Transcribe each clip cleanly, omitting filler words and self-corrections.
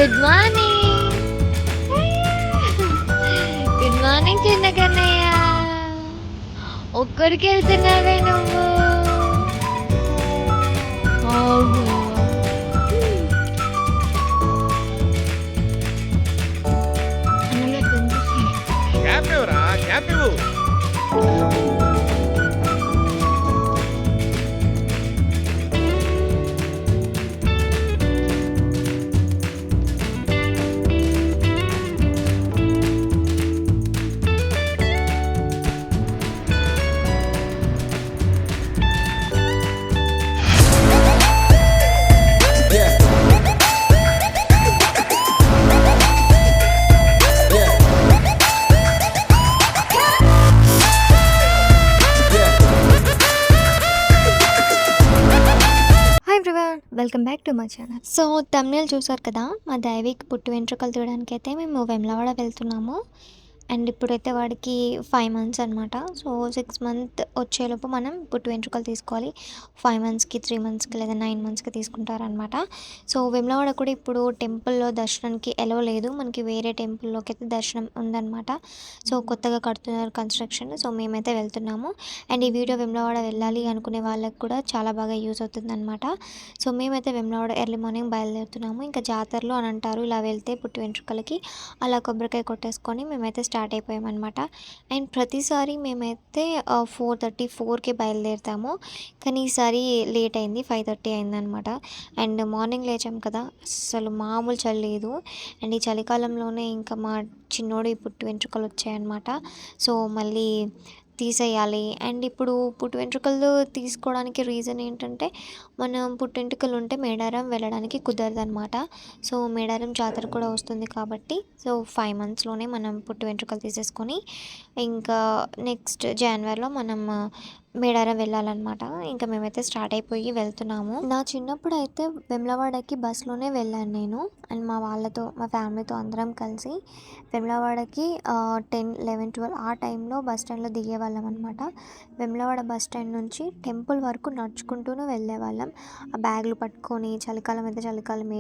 Good morning. Good morning చిన్న కన్నయ్య. ఒక్కడికి వెళ్తున్నావే నువ్వు? క్యాప్ ఇవ్వరా, క్యాప్ ఇవ్వు. Welcome back to my channel. So thumbnail చూసారు కదా, మా దైవిక్ పుట్టు వెంట్రుకలు తీయడానికి అయితే మేము వేములవాడ వెళ్తున్నాము. అండ్ ఇప్పుడైతే వాడికి 5 months అనమాట. సో 6 months వచ్చేలోపు మనం పుట్టు వెంట్రుకలు తీసుకోవాలి. 5 monthsకి, 3 monthsకి లేదా 9 monthsకి తీసుకుంటారనమాట. సో వేములవాడ కూడా ఇప్పుడు టెంపుల్లో దర్శనానికి ఎలో లేదు, మనకి వేరే టెంపుల్లోకి అయితే దర్శనం ఉందన్నమాట. సో కొత్తగా కడుతున్నారు కన్స్ట్రక్షన్. సో మేమైతే వెళ్తున్నాము. అండ్ ఈ వీడియో వేములవాడ వెళ్ళాలి అనుకునే వాళ్ళకి కూడా చాలా బాగా యూజ్ అవుతుంది అనమాట. సో మేమైతే వేములవాడ ఎర్లీ మార్నింగ్ బయలుదేరుతున్నాము. ఇంకా జాతరలో అని అంటారు, ఇలా వెళ్తే పుట్టు వెంట్రుకలకి అలా కొబ్బరికాయ కొట్టేసుకొని మేమైతే స్టార్ట్ అయిపోయామన్నమాట. అండ్ ప్రతిసారి మేమైతే 4:34కి బయలుదేరుతాము, కానీ ఈసారి లేట్ అయింది, 5:30 అయిందనమాట. అండ్ మార్నింగ్ లేచాం కదా, అసలు మామూలు చలి లేదు. అండ్ ఈ చలికాలంలోనే ఇంకా మా చిన్నోడు ఈ పుట్టు వెంట్రుకలు వచ్చాయన్నమాట. సో మళ్ళీ తీసేయాలి. అండ్ ఇప్పుడు పుట్టు వెంట్రుకలు తీసుకోవడానికి రీజన్ ఏంటంటే, మనం పుట్టు వెంట్రుకలు ఉంటే మేడారం వెళ్ళడానికి కుదరదనమాట. సో మేడారం జాతర కూడా వస్తుంది కాబట్టి సో 5 monthsలోనే మనం పుట్టు వెంట్రుకలు తీసేసుకొని ఇంకా నెక్స్ట్ జనవరిలో మనం మేడారం వెళ్ళాలన్నమాట. ఇంకా మేమైతే స్టార్ట్ అయిపోయి వెళ్తున్నాము. నా చిన్నప్పుడు అయితే వేములవాడకి బస్సులోనే వెళ్ళాను నేను అండ్ మా వాళ్ళతో, మా ఫ్యామిలీతో అందరం కలిసి వేములవాడకి 10, 11, 12 ఆ టైంలో బస్ స్టాండ్లో దిగేవాళ్ళం అనమాట. వేములవాడ బస్ స్టాండ్ నుంచి టెంపుల్ వరకు నడుచుకుంటూనే వెళ్ళేవాళ్ళం. ఆ బ్యాగులు పట్టుకొని, చలికాలం అయితే చలికాలం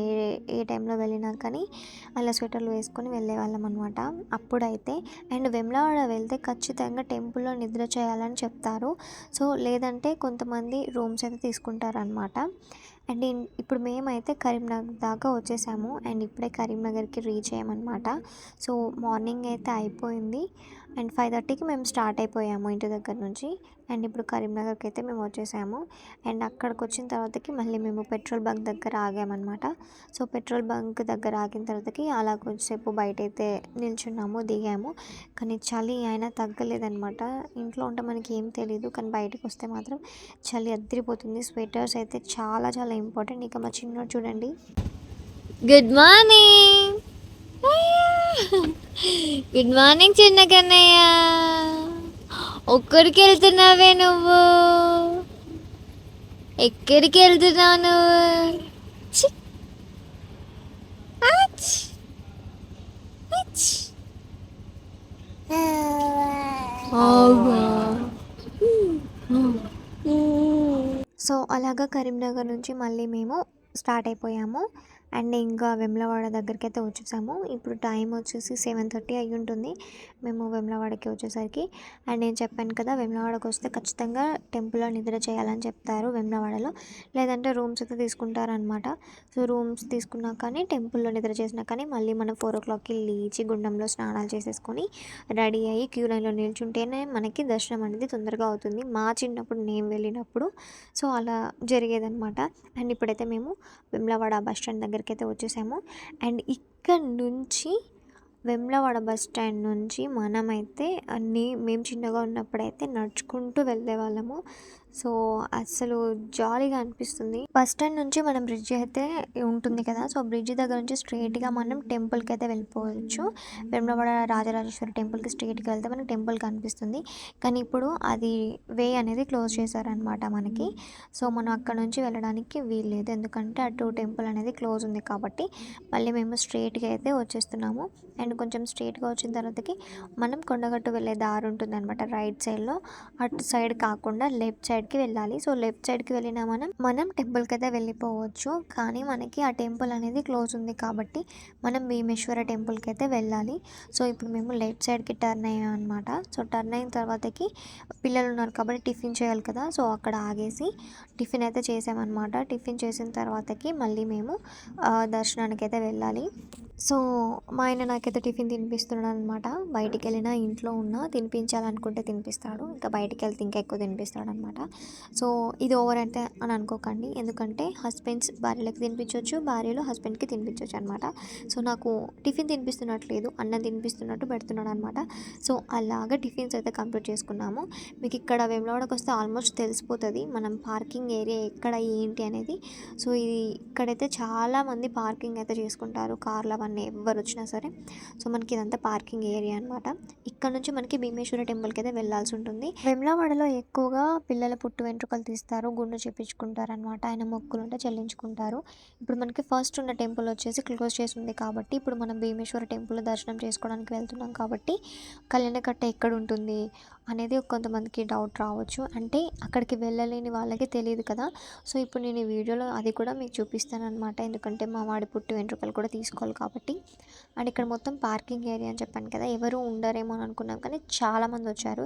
ఏ టైంలో వెళ్ళినా కానీ అలా స్వెటర్లు వేసుకొని వెళ్ళేవాళ్ళం అనమాట అప్పుడైతే. అండ్ వేములవాడ వెళ్తే ఖచ్చితంగా టెంపుల్లో నిద్ర చేయాలని చెప్తారు. సో లేదంటే కొంతమంది రూమ్స్ అయితే తీసుకుంటారనమాట. అండ్ ఇప్పుడు మేమైతే కరీంనగర్ దాకా వచ్చేసాము. అండ్ ఇప్పుడే కరీంనగర్కి రీచ్ అయ్యామన్నమాట. సో మార్నింగ్ అయితే అయిపోయింది. అండ్ 5:30కి మేము స్టార్ట్ అయిపోయాము ఇంటి దగ్గర నుంచి. అండ్ ఇప్పుడు కరీంనగర్కి అయితే మేము వచ్చేసాము. అండ్ అక్కడికి వచ్చిన తర్వాతకి మళ్ళీ మేము పెట్రోల్ బంక్ దగ్గర ఆగామన్నమాట. సో పెట్రోల్ బంక్ దగ్గర ఆగిన తర్వాతకి అలా కొంచెంసేపు బయట అయితే నిల్చున్నాము, దిగాము. కానీ చలి అయినా తగ్గలేదన్నమాట. ఇంట్లో ఉంటే మనకి ఏం తెలీదు, కానీ బయటకు వస్తే మాత్రం చలి అద్దరిపోతుంది. స్వెటర్స్ అయితే చాలా చాలా ఇంపార్టెంట్. ఇక మా చిన్నోడు చూడండి. Good morning. గుడ్ మార్నింగ్ చిన్న కన్నయ్య. ఒక్కడికి వెళ్తున్నావే నువ్వు? ఎక్కడికి వెళ్తున్నావు నువ్వు? సో అలాగా కరీంనగర్ నుంచి మళ్ళీ మేము స్టార్ట్ అయిపోయాము. అండ్ ఇంకా వేములవాడ దగ్గరికి అయితే వచ్చేసాము. ఇప్పుడు టైం వచ్చేసి 7:30 అయ్యి ఉంటుంది మేము వేములవాడకి వచ్చేసరికి. అండ్ నేను చెప్పాను కదా, వేములవాడకి వస్తే ఖచ్చితంగా టెంపుల్లో నిద్ర చేయాలని చెప్తారు వేములవాడలో, లేదంటే రూమ్స్ అయితే తీసుకుంటారనమాట. సో రూమ్స్ తీసుకున్నా కానీ టెంపుల్లో నిద్ర చేసినా కానీ మళ్ళీ మనం 4 o'clockకి లేచి గుండంలో స్నానాలు చేసేసుకొని రెడీ అయ్యి క్యూ లైన్లో నిల్చుంటేనే మనకి దర్శనం అనేది తొందరగా అవుతుంది. మా చిన్నప్పుడు నేను వెళ్ళినప్పుడు సో అలా జరిగేదనమాట. అండ్ ఇప్పుడైతే మేము వేములవాడ బస్ స్టాండ్ దగ్గరికి అయితే వచ్చేసాము. అండ్ ఇక్కడ నుంచి వేములవాడ బస్ స్టాండ్ నుంచి మనమైతే మేము చిన్నగా ఉన్నప్పుడైతే నడుచుకుంటూ వెళ్ళేవాళ్ళము. సో అస్సలు జాలీగా అనిపిస్తుంది. బస్ స్టాండ్ నుంచి మనం బ్రిడ్జ్ అయితే ఉంటుంది కదా, సో బ్రిడ్జ్ దగ్గర నుంచి స్ట్రైట్గా మనం టెంపుల్కి అయితే వెళ్ళిపోవచ్చు. వేములవాడ రాజరాజేశ్వరి టెంపుల్కి స్ట్రైట్గా వెళ్తే మనకి టెంపుల్ కనిపిస్తుంది. కానీ ఇప్పుడు అది వే అనేది క్లోజ్ చేశారనమాట మనకి. సో మనం అక్కడ నుంచి వెళ్ళడానికి వీల్లేదు, ఎందుకంటే అటు టెంపుల్ అనేది క్లోజ్ ఉంది కాబట్టి. మళ్ళీ మేము స్ట్రైట్గా అయితే వచ్చేస్తున్నాము. అండ్ కొంచెం స్ట్రైట్గా వచ్చిన తర్వాతకి మనం కొండగట్టు వెళ్ళే దారి ఉంటుంది అనమాట రైట్ సైడ్లో. అటు సైడ్ కాకుండా లెఫ్ట్ సైడ్ సైడ్కి వెళ్ళాలి. సో లెఫ్ట్ సైడ్కి వెళ్ళినా మనం టెంపుల్కి అయితే వెళ్ళిపోవచ్చు. కానీ మనకి ఆ టెంపుల్ అనేది క్లోజ్ ఉంది కాబట్టి మనం భీమేశ్వర టెంపుల్కి అయితే వెళ్ళాలి. సో ఇప్పుడు మేము లెఫ్ట్ సైడ్కి టర్న్ అయ్యాం అనమాట. సో టర్న్ అయిన తర్వాతకి పిల్లలు ఉన్నారు కాబట్టి టిఫిన్ చేయాలి కదా. సో అక్కడ ఆగేసి టిఫిన్ అయితే చేసామన్నమాట. టిఫిన్ చేసిన తర్వాతకి మళ్ళీ మేము దర్శనానికి అయితే వెళ్ళాలి. సో మా ఆయన నాకైతే టిఫిన్ తినిపిస్తున్నాడు అనమాట. బయటికి వెళ్ళినా ఇంట్లో ఉన్నా తినిపించాలనుకుంటే తినిపిస్తాడు, ఇంకా బయటికి వెళ్తే ఇంకా ఎక్కువ తినిపిస్తాడు అనమాట. సో ఇది ఓవర్ అయితే అని అనుకోకండి, ఎందుకంటే హస్బెండ్స్ భార్యలకు తినిపించవచ్చు, భార్యలు హస్బెండ్కి తినిపించవచ్చు అనమాట. సో నాకు టిఫిన్ తినిపిస్తున్నట్లేదు, అన్నం తినిపిస్తున్నట్టు పెడుతున్నాడు అనమాట. సో అలాగా టిఫిన్స్ అయితే కంప్లీట్ చేసుకున్నాము. మీకు ఇక్కడ వేములవాడకి వస్తే ఆల్మోస్ట్ తెలిసిపోతుంది మనం పార్కింగ్ ఏరియా ఎక్కడ ఏంటి అనేది. సో ఇది ఇక్కడైతే చాలామంది పార్కింగ్ అయితే చేసుకుంటారు, కార్లు అవన్నీ ఎవరు వచ్చినా సరే. సో మనకి ఇదంతా పార్కింగ్ ఏరియా అనమాట. ఇక్కడ నుంచి మనకి భీమేశ్వర టెంపుల్కి అయితే వెళ్ళాల్సి ఉంటుంది. వేములవాడలో ఎక్కువగా పిల్లల పుట్టు వెంట్రుకలు తీస్తారు, గుండు చేపించుకుంటారు అనమాట. ఆయన మొక్కులు ఉంటే చెల్లించుకుంటారు. ఇప్పుడు మనకి ఫస్ట్ ఉన్న టెంపుల్ వచ్చేసి క్లోజ్ చేసి ఉంది కాబట్టి ఇప్పుడు మనం భీమేశ్వర టెంపుల్ దర్శనం చేసుకోవడానికి వెళ్తున్నాం కాబట్టి కళ్యాణకట్ట ఎక్కడ ఉంటుంది అనేది కొంతమందికి డౌట్ రావచ్చు. అంటే అక్కడికి వెళ్ళలేని వాళ్ళకి తెలియదు కదా. సో ఇప్పుడు నేను ఈ వీడియోలో అది కూడా మీకు చూపిస్తాను అనమాట, ఎందుకంటే మా వాడి పుట్టు వెంట్రుకలు కూడా తీసుకోవాలి కాబట్టి. అండ్ ఇక్కడ మొత్తం పార్కింగ్ ఏరియా అని చెప్పాను కదా, ఎవరు ఉండరేమో అని అనుకున్నాం కానీ చాలామంది వచ్చారు.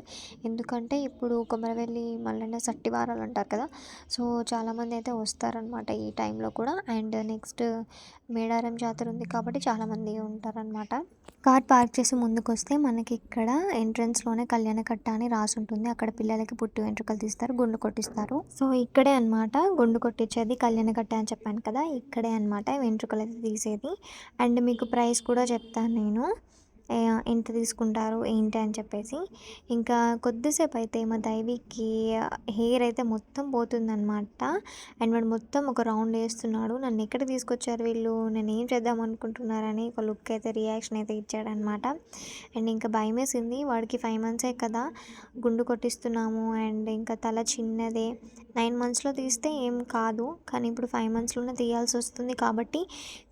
ఎందుకంటే ఇప్పుడు కొమరవెల్లి మల్లన్న సట్టివారాలు అంటారు కదా. సో చాలామంది అయితే వస్తారనమాట ఈ టైంలో కూడా. అండ్ నెక్స్ట్ మేడారం జాతర ఉంది కాబట్టి చాలామంది ఉంటారనమాట. కార్ పార్క్ చేసి ముందుకు వస్తే మనకి ఇక్కడ ఎంట్రన్స్లోనే కళ్యాణకట్ట అని రాసి ఉంటుంది. అక్కడ పిల్లలకి పుట్టు వెంట్రుకలు తీస్తారు, గుండు కొట్టిస్తారు. సో ఇక్కడే అనమాట గుండు కొట్టించేది, కళ్యాణకట్ట అని చెప్పాను కదా, ఇక్కడే అనమాట వెంట్రుకలు అయితే తీసేది. అండ్ మీకు ప్రైస్ కూడా చెప్తాను నేను, ఎంత తీసుకుంటారు ఏంటి అని చెప్పేసి. ఇంకా కొద్దిసేపు అయితే మా దైవికి హెయిర్ అయితే మొత్తం పోతుందన్నమాట. అండ్ వాడు మొత్తం ఒక రౌండ్ వేస్తున్నాడు. నన్ను ఎక్కడ తీసుకొచ్చారు వీళ్ళు, నేను ఏం చేద్దాం అనుకుంటున్నారని ఒక లుక్ అయితే రియాక్షన్ అయితే ఇచ్చాడనమాట. అండ్ ఇంకా భయం వేసింది, వాడికి 5 మంత్సే కదా, గుండు కొట్టిస్తున్నాము అండ్ ఇంకా తల చిన్నదే. 9 మంత్స్లో తీస్తే ఏం కాదు, కానీ ఇప్పుడు 5 మంత్స్లోనే తీయాల్సి వస్తుంది కాబట్టి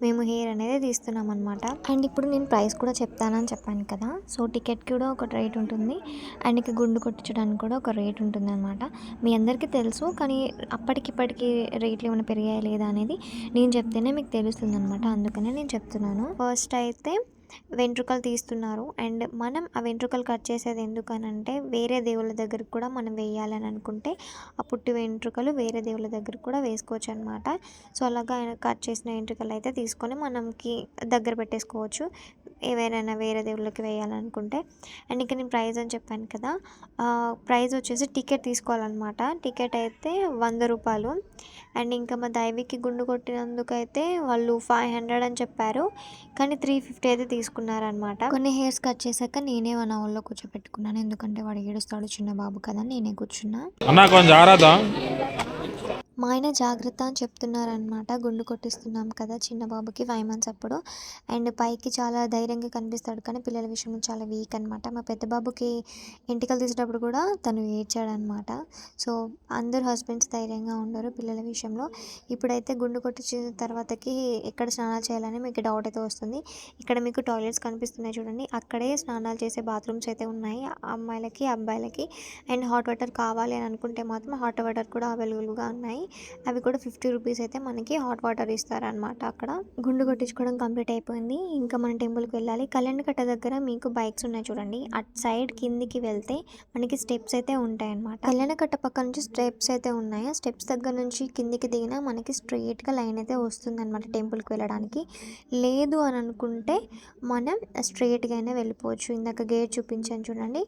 మేము హెయిర్ అనేది తీస్తున్నాం అనమాట. అండ్ ఇప్పుడు నేను ప్రైస్ కూడా చెప్తానని చెప్పాను కదా. సో టికెట్కి కూడా ఒక రేట్ ఉంటుంది అండ్ ఇక గుండు కొట్టించడానికి కూడా ఒక రేట్ ఉంటుంది అనమాట. మీ అందరికీ తెలుసు, కానీ అప్పటికిప్పటికి రేట్లు ఏమైనా పెరిగాయా లేదా అనేది నేను చెప్తేనే మీకు తెలుస్తుంది అనమాట. అందుకనే నేను చెప్తున్నాను. ఫస్ట్ అయితే వెంట్రుకలు తీస్తున్నారు. అండ్ మనం ఆ వెంట్రుకలు కట్ చేసేది ఎందుకనంటే వేరే దేవుళ్ళ దగ్గరికి కూడా మనం వేయాలని అనుకుంటే ఆ పుట్టి వెంట్రుకలు వేరే దేవుళ్ళ దగ్గరికి కూడా వేసుకోవచ్చు అనమాట. సో అలాగా కట్ చేసిన వెంట్రుకలు అయితే తీసుకొని మనకి దగ్గర పెట్టేసుకోవచ్చు ఎవరైనా వేరే దేవుళ్ళకి వేయాలనుకుంటే. అండ్ ఇంకా నేను ప్రైస్ అని చెప్పాను కదా, ప్రైస్ వచ్చేసి టికెట్ తీసుకోవాలన్నమాట. టికెట్ అయితే 100 రూపాయలు. అండ్ ఇంకా మా దైవికి గుండు కొట్టినందుకైతే వాళ్ళు 500 అని చెప్పారు, కానీ 350 అయితే తీసుకున్నారనమాట. కొన్ని హెయిర్స్ కట్ చేశాక నేనే నా ఒళ్ళో కూర్చోపెట్టుకున్నాను, ఎందుకంటే వాడు ఏడుస్తాడు చిన్న బాబు కదా, నేనే కూర్చున్నా. మా ఆయన జాగ్రత్త అని చెప్తున్నారనమాట. గుండు కొట్టిస్తున్నాం కదా చిన్న బాబుకి 5 మంత్స్ అప్పుడు. అండ్ పైకి చాలా ధైర్యంగా కనిపిస్తాడు, కానీ పిల్లల విషయంలో చాలా వీక్ అనమాట. మా పెద్ద బాబుకి ఎంటికలు తీసేటప్పుడు కూడా తను ఏడ్చాడనమాట. సో అందరు హస్బెండ్స్ ధైర్యంగా ఉండరు పిల్లల విషయంలో. ఇప్పుడైతే గుండు కొట్టించిన తర్వాతకి ఎక్కడ స్నానాలు చేయాలని మీకు డౌట్ అయితే వస్తుంది. ఇక్కడ మీకు టాయిలెట్స్ కనిపిస్తున్నాయి చూడండి, అక్కడే స్నానాలు చేసే బాత్రూమ్స్ అయితే ఉన్నాయి అమ్మాయిలకి అబ్బాయిలకి. అండ్ హాట్ వాటర్ కావాలి అని అనుకుంటే మాత్రం హాట్ వాటర్ కూడా అవైలబుల్గా ఉన్నాయి. అవి కూడా 50 రూపీస్ అయితే మనకి హాట్ వాటర్ ఇస్తారనమాట. అక్కడ గుండు కొట్టించుకోవడం కంప్లీట్ అయిపోయింది. ఇంకా మన టెంపుల్కి వెళ్ళాలి. కళ్యాణకట్ట దగ్గర మీకు బైక్స్ ఉన్నాయి చూడండి, అటు సైడ్ కిందికి వెళ్తే మనకి స్టెప్స్ అయితే ఉంటాయి అనమాట. కళ్యాణకట్ట పక్క నుంచి స్టెప్స్ అయితే ఉన్నాయి. ఆ స్టెప్స్ దగ్గర నుంచి కిందికి దిగినా మనకి స్ట్రైట్గా లైన్ అయితే వస్తుంది అనమాట టెంపుల్కి వెళ్ళడానికి. లేదు అని అనుకుంటే మనం స్ట్రైట్గా అయినా వెళ్ళిపోవచ్చు. ఇందాక గేట్ చూపించాను చూడండి,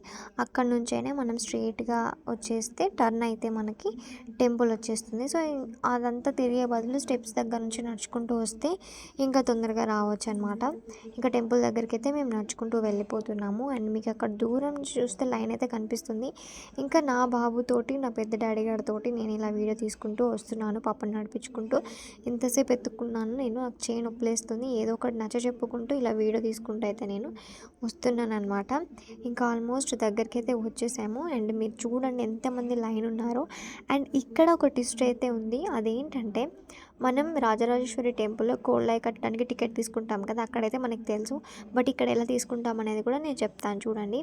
అక్కడ నుంచి అయినా మనం స్ట్రైట్గా వచ్చేస్తే టర్న్ అయితే మనకి టెంపుల్ వచ్చేస్తుంది. సో అదంతా తిరిగే బదులు స్టెప్స్ దగ్గర నుంచి నడుచుకుంటూ వస్తే ఇంకా తొందరగా రావచ్చు అనమాట. ఇంకా టెంపుల్ దగ్గరికి అయితే మేము నడుచుకుంటూ వెళ్ళిపోతున్నాము. అండ్ మీకు అక్కడ దూరం చూస్తే లైన్ అయితే కనిపిస్తుంది. ఇంకా నా బాబుతోటి నా పెద్ద డాడీ గారితోటి నేను ఇలా వీడియో తీసుకుంటూ వస్తున్నాను, పాపను నడిపించుకుంటూ. ఇంతసేపు ఎత్తుకున్నాను నేను, నాకు చేయి నొప్పులేస్తుంది, ఏదో ఒకటి నచ్చ చెప్పుకుంటూ ఇలా వీడియో తీసుకుంటూ అయితే నేను వస్తున్నాను అనమాట. ఇంకా ఆల్మోస్ట్ దగ్గరికి అయితే వచ్చేసాము. అండ్ మీరు చూడండి ఎంతమంది లైన్ ఉన్నారో. అండ్ ఇక్కడ ఒక ట్విస్ట్ అయితే ఉంది. అదేంటంటే మనం రాజరాజేశ్వరి టెంపుల్‌లో కోళ్ళాయి కట్టడానికి టికెట్ తీసుకుంటాం కదా! అక్కడైతే మనకు తెలుసు. బట్ ఇక్కడ ఎలా తీసుకుంటాం అనేది కూడా నేను చెప్తాను చూడండి.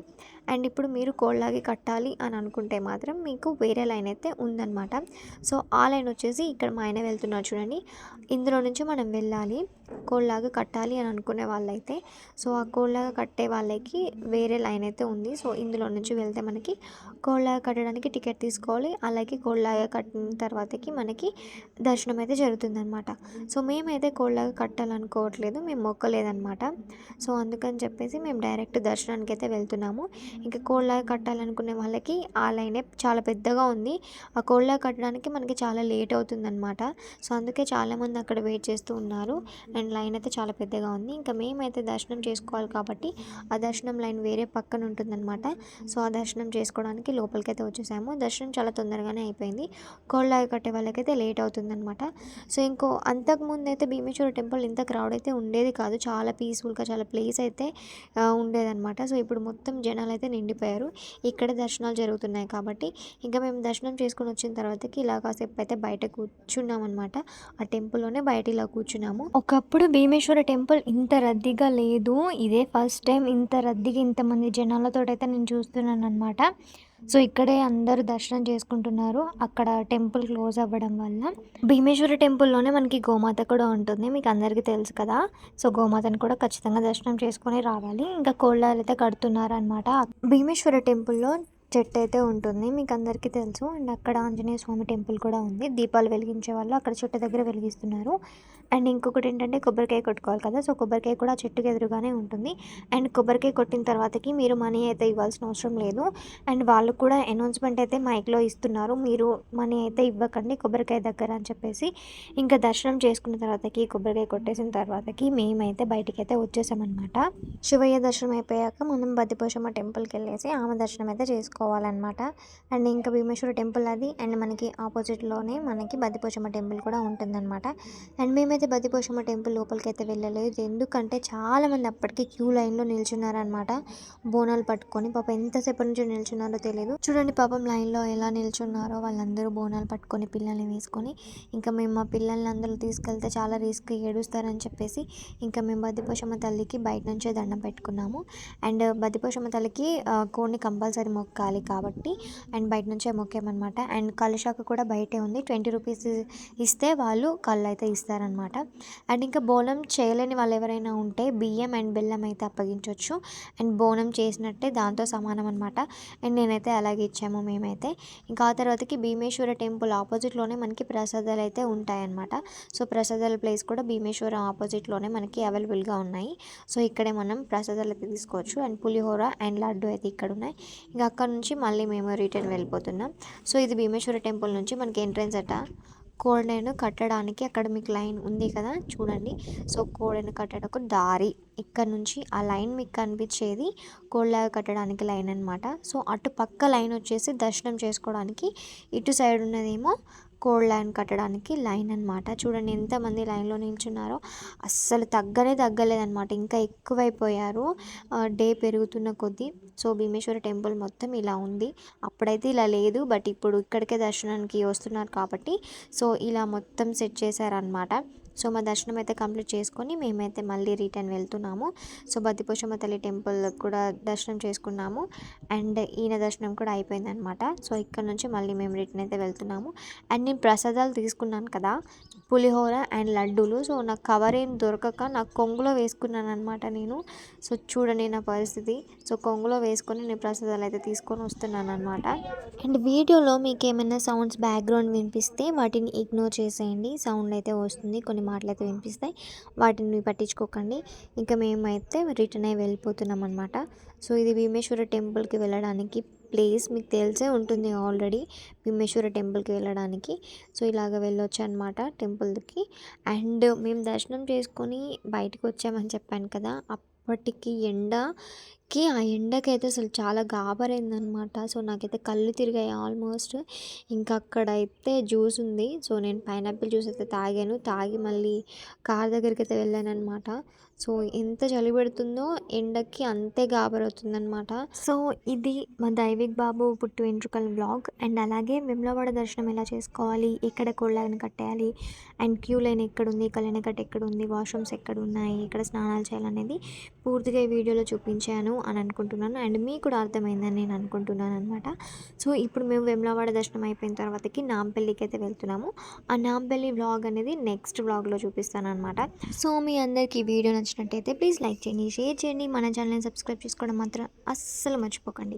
అండ్ ఇప్పుడు మీరు కోళ్ళాగి కట్టాలి అని అనుకుంటే మాత్రం మీకు వేరే లైన్ అయితే ఉందన్నమాట. సో, ఆ లైన్ వచ్చేసి ఇక్కడ మా ఆయన వెళ్తున్నారు చూడండి. ఇందులో నుంచి మనం వెళ్ళాలి. కోళ్ళాగా కట్టాలి అని అనుకునే వాళ్ళైతే. సో, ఆ కోళ్ళాగా కట్టే వాళ్ళకి వేరే లైన్ అయితే ఉంది. సో, ఇందులో నుంచి వెళ్తే మనకి కోళ్ళాగా కట్టడానికి టికెట్ తీసుకోవాలి. అలాగే కోళ్ళాగా కట్టిన తర్వాతకి మనకి దర్శనం అయితే జరుగుతుందనమాట. సో, మేమైతే కోళ్ళాగా కట్టాలనుకోవట్లేదు. మేము మొక్కలేదనమాట. సో, అందుకని చెప్పేసి మేము డైరెక్ట్ దర్శనానికి అయితే వెళ్తున్నాము. ఇంకా కోళ్ళాగా కట్టాలనుకునే వాళ్ళకి ఆ లైనే చాలా పెద్దగా ఉంది. ఆ కోళ్ళాగా కట్టడానికి మనకి చాలా లేట్ అవుతుందనమాట. సో, అందుకే చాలామంది అక్కడ వెయిట్ చేస్తూ ఉన్నారు. అండ్ లైన్ అయితే చాలా పెద్దగా ఉంది. ఇంకా మేమైతే దర్శనం చేసుకోవాలి కాబట్టి ఆ దర్శనం లైన్ వేరే పక్కన ఉంటుందన్నమాట. సో, ఆ దర్శనం చేసుకోవడానికి లోపలికైతే వచ్చేసాము. దర్శనం చాలా తొందరగానే అయిపోయింది. కోళ్ళాయి కట్టే వాళ్ళకైతే లేట్ అవుతుందన్నమాట. సో, అంతకుముందు అయితే భీమేశ్వర టెంపుల్ ఇంత క్రౌడ్ అయితే ఉండేది కాదు. చాలా పీస్‌ఫుల్‌గా చాలా ప్లేస్ అయితే ఉండేదన్నమాట. సో, ఇప్పుడు మొత్తం జనాలైతే నిండిపోయారు. ఇక్కడే దర్శనాలు జరుగుతున్నాయి కాబట్టి ఇంకా మేము దర్శనం చేసుకొని వచ్చిన తర్వాతకి ఇలా కాసేపు అయితే బయట కూర్చున్నామన్నమాట. ఆ టెంపుల్‌లోనే బయట ఇలా కూర్చున్నాము. ఒకప్పుడు భీమేశ్వర టెంపుల్ ఇంత రద్దీగా లేదు. ఇదే ఫస్ట్ టైం ఇంత రద్దీగా ఇంతమంది జనాలతోటైతే నేను చూస్తున్నాననమాట. సో, ఇక్కడే అందరూ దర్శనం చేసుకుంటున్నారు. అక్కడ టెంపుల్ క్లోజ్ అవ్వడం వల్ల. భీమేశ్వర టెంపుల్‌లోనే మనకి గోమాత కూడా ఉంటుంది. మీకు అందరికీ తెలుసు కదా! సో, గోమాతను కూడా ఖచ్చితంగా దర్శనం చేసుకొని రావాలి. ఇంకా కోళ్ళాలైతే కడుతున్నారనమాట. భీమేశ్వర టెంపుల్‌లో చెట్టయితే ఉంటుంది. మీకు అందరికీ తెలుసు. అండ్ అక్కడ ఆంజనేయ స్వామి టెంపుల్ కూడా ఉంది. దీపాలు వెలిగించే వాళ్ళు అక్కడ చెట్టు దగ్గర వెలిగిస్తున్నారు. అండ్ ఇంకొకటి ఏంటంటే కొబ్బరికాయ కొట్టుకోవాలి కదా! సో, కొబ్బరికాయ కూడా చెట్టుకి ఎదురుగానే ఉంటుంది. అండ్ కొబ్బరికాయ కొట్టిన తర్వాతకి మీరు మనీ అయితే ఇవ్వాల్సిన అవసరం లేదు. అండ్ వాళ్ళు కూడా అనౌన్స్‌మెంట్ అయితే మైక్‌లో ఇస్తున్నారు. మీరు మనీ అయితే ఇవ్వకండి కొబ్బరికాయ దగ్గర అని చెప్పేసి. ఇంకా దర్శనం చేసుకున్న తర్వాతకి కొబ్బరికాయ కొట్టేసిన తర్వాతకి మేమైతే బయటికైతే వచ్చేసామనమాట. శివయ్య దర్శనం అయిపోయాక మనం బద్దిపోశమ్మ టెంపుల్‌కెళ్ళేసి ఆమె దర్శనం అయితే చేసుకోవాలనమాట. అండ్ ఇంకా భీమేశ్వర టెంపుల్ అది. అండ్ మనకి ఆపోజిట్‌లోనే మనకి బద్దిపోశమ్మ టెంపుల్ కూడా ఉంటుందనమాట. అండ్ మేమైతే బద్దిపోశమ్మ టెంపుల్ లోపలికైతే వెళ్ళలేదు. ఎందుకంటే చాలామంది అప్పటికి క్యూ లైన్‌లో నిల్చున్నారనమాట. బోనాలు పట్టుకొని. పాపం ఎంతసేపటి నుంచో నిల్చున్నారో తెలీదు. చూడండి పాపం లైన్‌లో ఎలా నిల్చున్నారో వాళ్ళందరూ బోనాలు పట్టుకొని పిల్లల్ని వేసుకొని. ఇంకా మేము మా పిల్లల్ని అందులో తీసుకెళ్తే చాలా రిస్క్ ఏడుస్తారని చెప్పేసి ఇంకా మేము బద్దిపోశమ్మ తల్లికి బయట నుంచే దండం పెట్టుకున్నాము. అండ్ బద్దిపోశమ్మ తల్లికి కోడిని కంపల్సరీ మొక్కాలి కాబట్టి అండ్ బయట నుంచే మొక్కామనమాట. అండ్ కలుషాక కూడా బయటే ఉంది. 20 రూపీస్ ఇస్తే వాళ్ళు కళ్ళు అయితే ఇస్తారనమాట. అండ్ ఇంకా బోనం చేయలేని వాళ్ళు ఎవరైనా ఉంటే బియ్యం అండ్ బెల్లం అయితే అప్పగించవచ్చు. అండ్ బోనం చేసినట్టే దాంతో సమానం అనమాట. అండ్ నేనైతే అలాగే ఇచ్చాము మేమైతే. ఇంకా ఆ తర్వాతకి భీమేశ్వర టెంపుల్ ఆపోజిట్‌లోనే మనకి ప్రసాదాలు అయితే ఉంటాయన్నమాట. సో, ప్రసాదాల ప్లేస్ కూడా భీమేశ్వరం ఆపోజిట్‌లోనే మనకి అవైలబుల్‌గా ఉన్నాయి. సో, ఇక్కడే మనం ప్రసాదాలు అయితే తీసుకోవచ్చు. అండ్ పులిహోర అండ్ లడ్డు అయితే ఇక్కడ ఉన్నాయి. ఇంకా అక్కడ నుంచి మళ్ళీ మేము రిటర్న్ వెళ్ళిపోతున్నాం. సో, ఇది భీమేశ్వర టెంపుల్ నుంచి మనకి ఎంట్రన్స్ అట. కోడెను కట్టడానికి అక్కడ మీకు లైన్ ఉంది కదా చూడండి. సో, కోడెను కట్టడానికి దారి ఇక్కడ నుంచి ఆ లైన్ మీకు కనిపించేది కోళ్ళలాగా కట్టడానికి లైన్ అనమాట. సో, అటు పక్క లైన్ వచ్చేసి దర్శనం చేసుకోవడానికి, ఇటు సైడ్ ఉన్నదేమో కోళ్ళని కట్టడానికి లైన్ అనమాట. చూడండి ఎంతమంది లైన్లో నిల్చున్నారో. అస్సలు తగ్గలేదనమాట. ఇంకా ఎక్కువైపోయారు డే పెరుగుతున్న కొద్దీ. సో, భీమేశ్వర టెంపుల్ మొత్తం ఇలా ఉంది. అప్పుడైతే ఇలా లేదు. బట్ ఇప్పుడు ఇక్కడికే దర్శనానికి వస్తున్నారు కాబట్టి సో, ఇలా మొత్తం సెట్ చేశారనమాట. సో, మా దర్శనం అయితే కంప్లీట్ చేసుకొని మేమైతే మళ్ళీ రిటర్న్ వెళ్తున్నాము. సో, బద్దిపోశమ్మ తల్లి టెంపుల్ కూడా దర్శనం చేసుకున్నాము. అండ్ ఈయన దర్శనం కూడా అయిపోయిందనమాట. సో, ఇక్కడ నుంచి మళ్ళీ మేము రిటర్న్ అయితే వెళ్తున్నాము. అండ్ నేను ప్రసాదాలు తీసుకున్నాను కదా! పులిహోర అండ్ లడ్డూలు. సో, నాకు కవర్ ఏం దొరకక నాకు కొంగులో వేసుకున్నాననమాట నేను. సో, చూడండి నా పరిస్థితి. సో, కొంగులో వేసుకొని నేను ప్రసాదాలు అయితే తీసుకొని వస్తున్నాననమాట. అండ్ వీడియోలో మీకు ఏమైనా సౌండ్స్ బ్యాక్‌గ్రౌండ్ వినిపిస్తే వాటిని ఇగ్నోర్ చేసేయండి. సౌండ్ అయితే వస్తుంది. కొన్ని మాటలైతే వినిపిస్తాయి. వాటిని పట్టించుకోకండి. ఇంకా మేమైతే రిటర్న్ అయ్యి వెళ్ళిపోతున్నామనమాట. సో, ఇది భీమేశ్వర టెంపుల్‌కి వెళ్ళడానికి ప్లేస్ మీకు తెలిసే ఉంటుంది ఆల్రెడీ. భీమేశ్వర టెంపుల్‌కి వెళ్ళడానికి. సో, ఇలాగ వెళ్ళొచ్చనమాట టెంపుల్‌కి. అండ్ మేము దర్శనం చేసుకొని బయటకు వచ్చామని చెప్పాను కదా! అప్పటికి ఎండ ఆ ఎండకైతే అసలు చాలా గాబరైందనమాట. సో, నాకైతే కళ్ళు తిరిగాయి ఆల్మోస్ట్. ఇంకా అక్కడైతే జ్యూస్ ఉంది. సో, నేను పైనాపిల్ జ్యూస్ అయితే తాగాను. తాగి మళ్ళీ కార్ దగ్గరికైతే వెళ్ళాననమాట. సో, ఎంత చలి పెడుతుందో ఎండకి అంతే గాబరవుతుందనమాట. సో, ఇది మా దైవిక్ బాబు పుట్టు వెంట్రుకల వ్లాగ్. అండ్ అలాగే వేములవాడ దర్శనం ఎలా చేసుకోవాలి, ఎక్కడ కోళ్ళని కట్టేయాలి, అండ్ క్యూ లైన్ ఎక్కడుంది, కళ్యాణ కట్ట ఎక్కడుంది, వాష్‌రూమ్స్ ఎక్కడున్నాయి, ఎక్కడ స్నానాలు చేయాలనేది పూర్తిగా ఈ వీడియోలో చూపించాను అని అనుకుంటున్నాను. అండ్ మీకు కూడా అర్థమైందని నేను అనుకుంటున్నాను అనమాట. సో, ఇప్పుడు మేము వేములవాడ దర్శనం అయిపోయిన తర్వాతకి నాంపల్లికి అయితే వెళ్తున్నాము. ఆ నాంపల్లి వ్లాగ్ అనేది నెక్స్ట్ వ్లాగ్‌లో చూపిస్తాననమాట. సో, మీ అందరికీ ఈ వీడియో నచ్చినట్టయితే ప్లీజ్ లైక్ చేయండి, షేర్ చేయండి. మన ఛానల్‌ని సబ్స్క్రైబ్ చేసుకోవడం మాత్రం అస్సలు మర్చిపోకండి.